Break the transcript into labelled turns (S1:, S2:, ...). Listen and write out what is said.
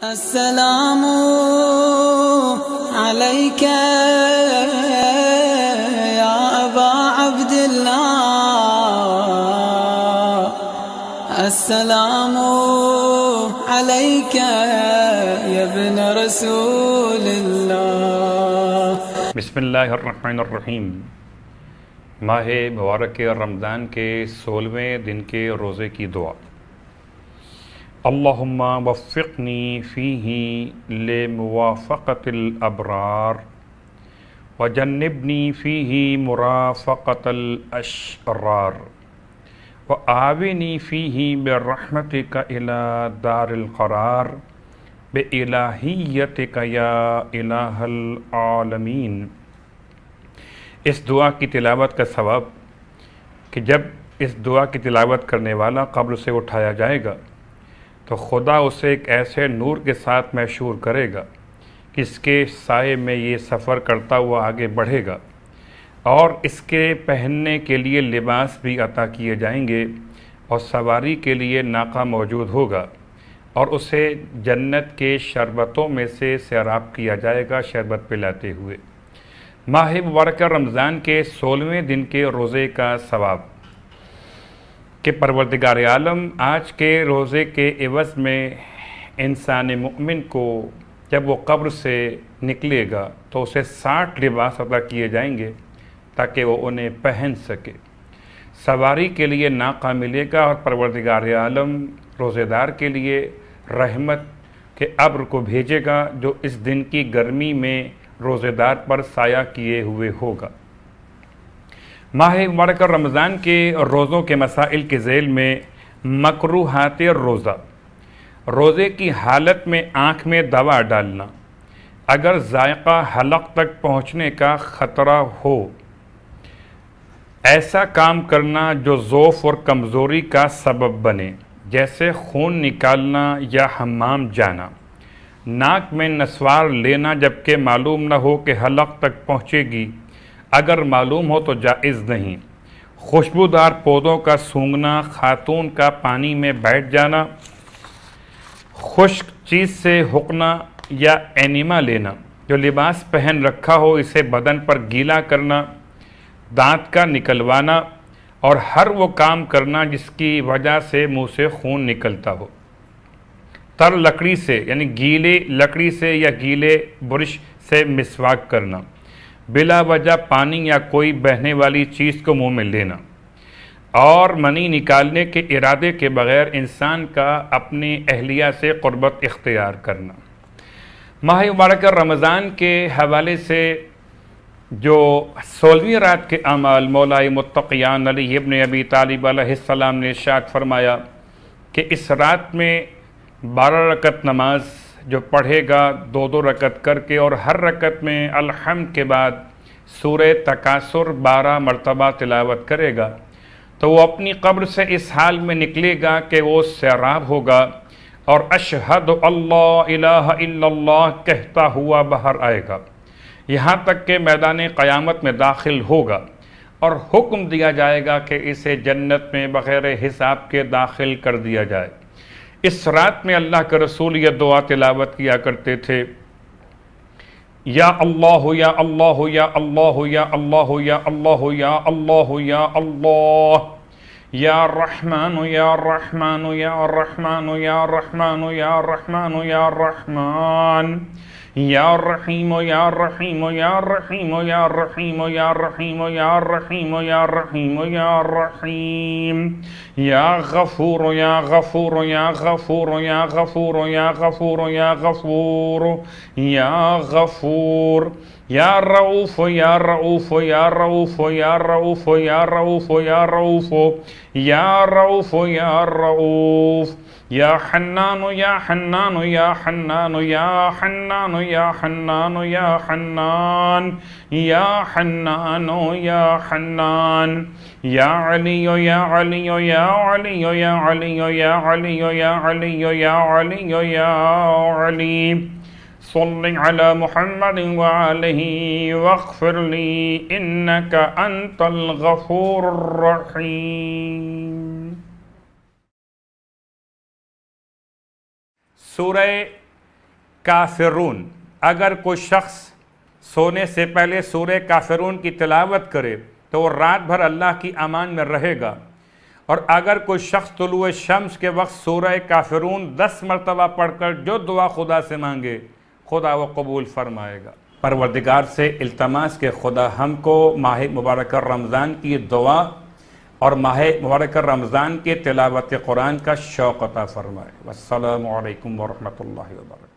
S1: السلام عليك يا أبا عبد الله، السلام عليك يا ابن رسول الله۔
S2: بسم اللہ الرحمن الرحیم۔ ماہ مبارک رمضان کے 16ویں دن کے روزے کی دعا۔ اللہم وفقنی فیہ لموافقۃ الابرار وجنبنی فیہ مرافقۃ الاشرار وآونی فیہ برحمتک الی دار القرار بِإِلٰہِیَّتِکَ یا الہ العالمین۔ اس دعا کی تلاوت کا ثواب کہ جب اس دعا کی تلاوت کرنے والا قبر سے اٹھایا جائے گا تو خدا اسے ایک ایسے نور کے ساتھ محشور کرے گا کہ اس کے سائے میں یہ سفر کرتا ہوا آگے بڑھے گا، اور اس کے پہننے کے لیے لباس بھی عطا کیے جائیں گے، اور سواری کے لیے ناقہ موجود ہوگا، اور اسے جنت کے شربتوں میں سے سیراب کیا جائے گا شربت پلاتے ہوئے۔ ماہ مبارک رمضان کے 16ویں دن کے روزے کا ثواب کہ پروردگار عالم آج کے روزے کے عوض میں انسان مؤمن کو جب وہ قبر سے نکلے گا تو اسے 60 لباس عطا کیے جائیں گے تاکہ وہ انہیں پہن سکے۔ سواری کے لیے ناقہ ملے گا، اور پروردگار عالم روزے دار کے لیے رحمت کے ابر کو بھیجے گا جو اس دن کی گرمی میں روزے دار پر سایہ کیے ہوئے ہوگا۔ ماہ مبارک رمضان کے روزوں کے مسائل کے ذیل میں مکروہات روزہ۔ روزے کی حالت میں آنکھ میں دوا ڈالنا، اگر ذائقہ حلق تک پہنچنے کا خطرہ ہو، ایسا کام کرنا جو ضعف اور کمزوری کا سبب بنے، جیسے خون نکالنا یا حمام جانا، ناک میں نسوار لینا جبکہ معلوم نہ ہو کہ حلق تک پہنچے گی، اگر معلوم ہو تو جائز نہیں، خوشبودار پودوں کا سونگھنا، خاتون کا پانی میں بیٹھ جانا، خشک چیز سے حقنا یا اینیما لینا، جو لباس پہن رکھا ہو اسے بدن پر گیلا کرنا، دانت کا نکلوانا، اور ہر وہ کام کرنا جس کی وجہ سے منہ سے خون نکلتا ہو۔ تر لکڑی سے یعنی گیلے لکڑی سے یا گیلے برش سے مسواک کرنا، بلا وجہ پانی یا کوئی بہنے والی چیز کو منہ میں لینا، اور منی نکالنے کے ارادے کے بغیر انسان کا اپنی اہلیہ سے قربت اختیار کرنا۔ ماہ مبارک رمضان کے حوالے سے جو 16ویں رات کے اعمال مولائے متقیان علی ابن ابی طالب علیہ السلام نے ارشاد فرمایا کہ اس رات میں 12 رکعت نماز جو پڑھے گا 2 رکعت کر کے، اور ہر رکعت میں الحمد کے بعد سورہ تکاثر 12 مرتبہ تلاوت کرے گا، تو وہ اپنی قبر سے اس حال میں نکلے گا کہ وہ سیراب ہوگا اور اشہد اللہ الہ الا اللہ کہتا ہوا باہر آئے گا، یہاں تک کہ میدان قیامت میں داخل ہوگا، اور حکم دیا جائے گا کہ اسے جنت میں بغیر حساب کے داخل کر دیا جائے۔ اس رات میں اللہ کے رسول یہ دعا تلاوت کیا کرتے تھے: یا اللہ یا اللہ یا اللہ یا اللہ یا اللہ یا اللہ یا اللہ، یا رحمان یا رحمان یا رحمان یا رحمان یا رحمان یا رحمان، یا رحیم یا رحیم یا رحیم یا رحیم یا رحیم یا رحیم یا رحیم یا رحیم، یا غفور یا غفور یا غفور یا غفور یا غفور یا غفور یا غفور، یا رؤوف یا رؤوف یا رؤوف یا رؤوف یا رؤوف یا رؤوف یا رؤوف یا رؤوف، یا حنان یا حنان یا حنان یا حنان یا حنان یا حنان یا حنان یا حنان، یا علی یا علی یا علی یا علی یا علی یا علی یا علی یا علی، صل علی محمد وآلہ واغفر لی انک انت الغفور الرحیم۔ سورہ کافرون، اگر کوئی شخص سونے سے پہلے سورہ کافرون کی تلاوت کرے تو وہ رات بھر اللہ کی امان میں رہے گا، اور اگر کوئی شخص طلوع شمس کے وقت سورہ کافرون 10 مرتبہ پڑھ کر جو دعا خدا سے مانگے خدا وہ قبول فرمائے گا۔ پروردگار سے التماس کہ خدا ہم کو ماہ مبارک رمضان کی دعا اور ماہ مبارک رمضان کے تلاوت قرآن کا شوق عطا فرمائے۔ والسلام علیکم ورحمۃ اللہ وبرکاتہ۔